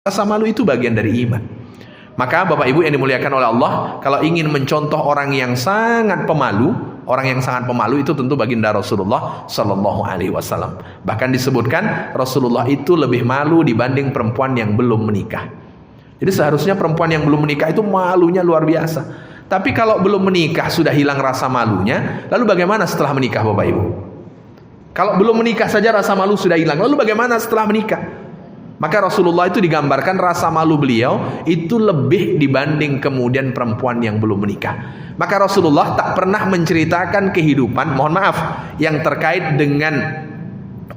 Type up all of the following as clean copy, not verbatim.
Rasa malu itu bagian dari iman. Maka Bapak Ibu yang dimuliakan oleh Allah, kalau ingin mencontoh orang yang sangat pemalu, itu tentu baginda Rasulullah Sallallahu Alaihi Wasallam. Bahkan disebutkan Rasulullah itu lebih malu dibanding perempuan yang belum menikah. Jadi seharusnya perempuan yang belum menikah itu malunya luar biasa. Tapi kalau belum menikah sudah hilang rasa malunya, lalu bagaimana setelah menikah Bapak Ibu? Kalau belum menikah saja rasa malu sudah hilang, lalu bagaimana setelah menikah? Maka Rasulullah itu digambarkan rasa malu beliau itu lebih dibanding kemudian perempuan yang belum menikah. Maka Rasulullah tak pernah menceritakan kehidupan, mohon maaf, yang terkait dengan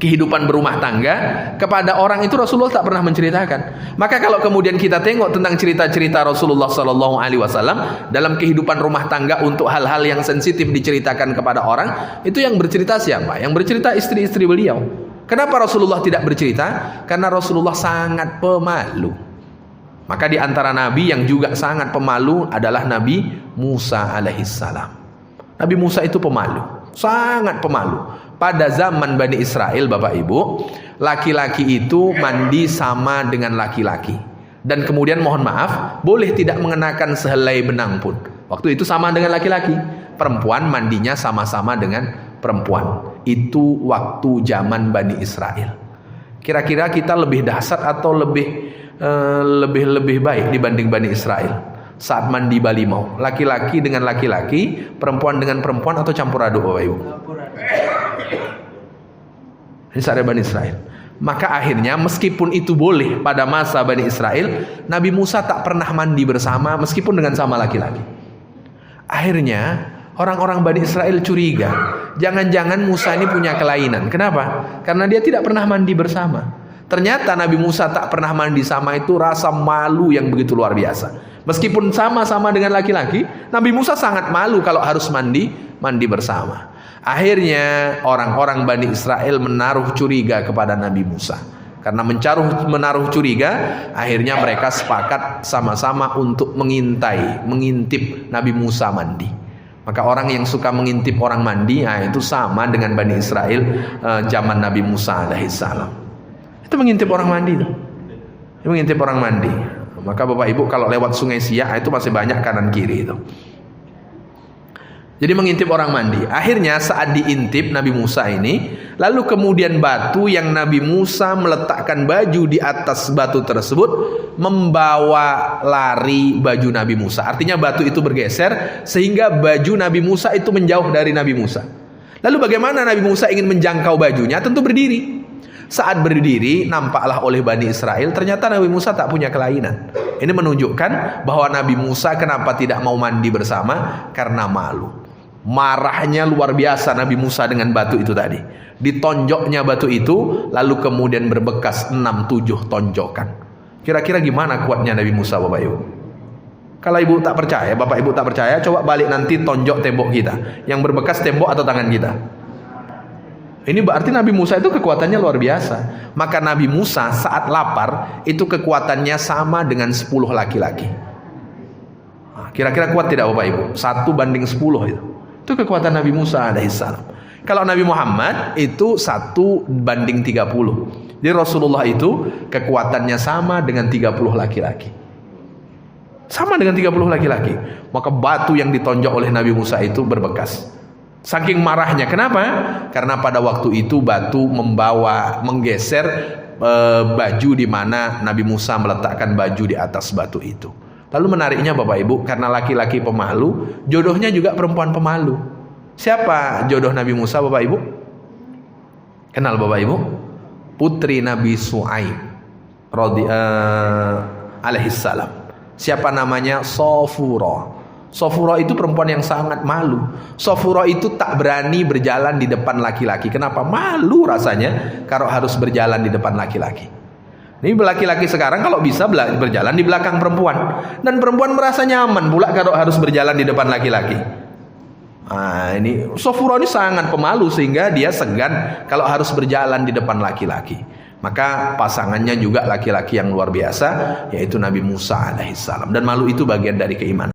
kehidupan berumah tangga kepada orang itu Rasulullah tak pernah menceritakan. Maka kalau kemudian kita tengok tentang cerita-cerita Rasulullah Sallallahu Alaihi Wasallam dalam kehidupan rumah tangga untuk hal-hal yang sensitif diceritakan kepada orang, itu yang bercerita siapa? Yang bercerita istri-istri beliau. Kenapa Rasulullah tidak bercerita? Karena Rasulullah sangat pemalu. Maka di antara nabi yang juga sangat pemalu adalah Nabi Musa alaihissalam. Nabi Musa itu pemalu, sangat pemalu. Pada zaman Bani Israel, Bapak Ibu, laki-laki itu mandi sama dengan laki-laki. Dan kemudian mohon maaf, boleh tidak mengenakan sehelai benang pun. Waktu itu sama dengan laki-laki. Perempuan mandinya sama-sama dengan perempuan. Itu waktu zaman Bani Israel. Kira-kira kita lebih dahsyat atau lebih baik dibanding Bani Israel saat mandi balimau? Laki-laki dengan laki-laki, perempuan dengan perempuan, atau campur aduk Bapak Ibu? Ini saat Bani Israel. Maka akhirnya meskipun itu boleh pada masa Bani Israel, Nabi Musa tak pernah mandi bersama meskipun dengan sama laki-laki. Akhirnya orang-orang Bani Israel curiga, jangan-jangan Musa ini punya kelainan. Kenapa? Karena dia tidak pernah mandi bersama. Ternyata Nabi Musa tak pernah mandi sama itu rasa malu yang begitu luar biasa. Meskipun sama-sama dengan laki-laki, Nabi Musa sangat malu kalau harus mandi bersama. Akhirnya orang-orang Bani Israel menaruh curiga kepada Nabi Musa. Karena menaruh curiga, akhirnya mereka sepakat sama-sama untuk mengintip Nabi Musa mandi. Maka orang yang suka mengintip orang mandi, itu sama dengan Bani Israel zaman Nabi Musa alaihissalam. Itu mengintip orang mandi itu. Mengintip orang mandi. Maka Bapak Ibu kalau lewat Sungai Siak itu masih banyak kanan kiri itu. Jadi mengintip orang mandi. Akhirnya saat diintip Nabi Musa ini, lalu kemudian batu yang Nabi Musa meletakkan baju di atas batu tersebut membawa lari baju Nabi Musa. Artinya batu itu bergeser sehingga baju Nabi Musa itu menjauh dari Nabi Musa. Lalu bagaimana Nabi Musa ingin menjangkau bajunya? Tentu berdiri. Saat berdiri nampaklah oleh Bani Israel ternyata Nabi Musa tak punya kelainan. Ini menunjukkan bahwa Nabi Musa kenapa tidak mau mandi bersama? Karena malu. Marahnya luar biasa Nabi Musa dengan batu itu tadi. Ditonjoknya batu itu lalu kemudian berbekas 6-7 tonjokan. Kira-kira gimana kuatnya Nabi Musa Bapak Ibu? Kalau Ibu tak percaya, Bapak Ibu tak percaya, coba balik nanti tonjok tembok kita. Yang berbekas tembok atau tangan kita? Ini berarti Nabi Musa itu kekuatannya luar biasa. Maka Nabi Musa saat lapar itu kekuatannya sama dengan 10 laki-laki. Kira-kira kuat tidak Bapak Ibu? 1:10 itu. Itu kekuatan Nabi Musa alaihissalam. Kalau Nabi Muhammad itu 1:30. Jadi Rasulullah itu kekuatannya sama dengan 30 laki-laki. Sama dengan 30 laki-laki. Maka batu yang ditonjok oleh Nabi Musa itu berbekas. Saking marahnya. Kenapa? Karena pada waktu itu batu menggeser baju di mana Nabi Musa meletakkan baju di atas batu itu. Lalu menariknya Bapak Ibu, karena laki-laki pemalu, jodohnya juga perempuan pemalu. Siapa jodoh Nabi Musa Bapak Ibu? Kenal Bapak Ibu? Putri Nabi Su'aib alaihissalam. Siapa namanya? Sofuro. Sofuro itu perempuan yang sangat malu. Sofuro itu tak berani berjalan di depan laki-laki. Kenapa? Malu rasanya kalau harus berjalan di depan laki-laki. Ini laki-laki sekarang kalau bisa berjalan di belakang perempuan. Dan perempuan merasa nyaman pula kalau harus berjalan di depan laki-laki. Ini Sofuro ini sangat pemalu sehingga dia segan kalau harus berjalan di depan laki-laki. Maka pasangannya juga laki-laki yang luar biasa, yaitu Nabi Musa alaihissalam. Dan malu itu bagian dari keimanan.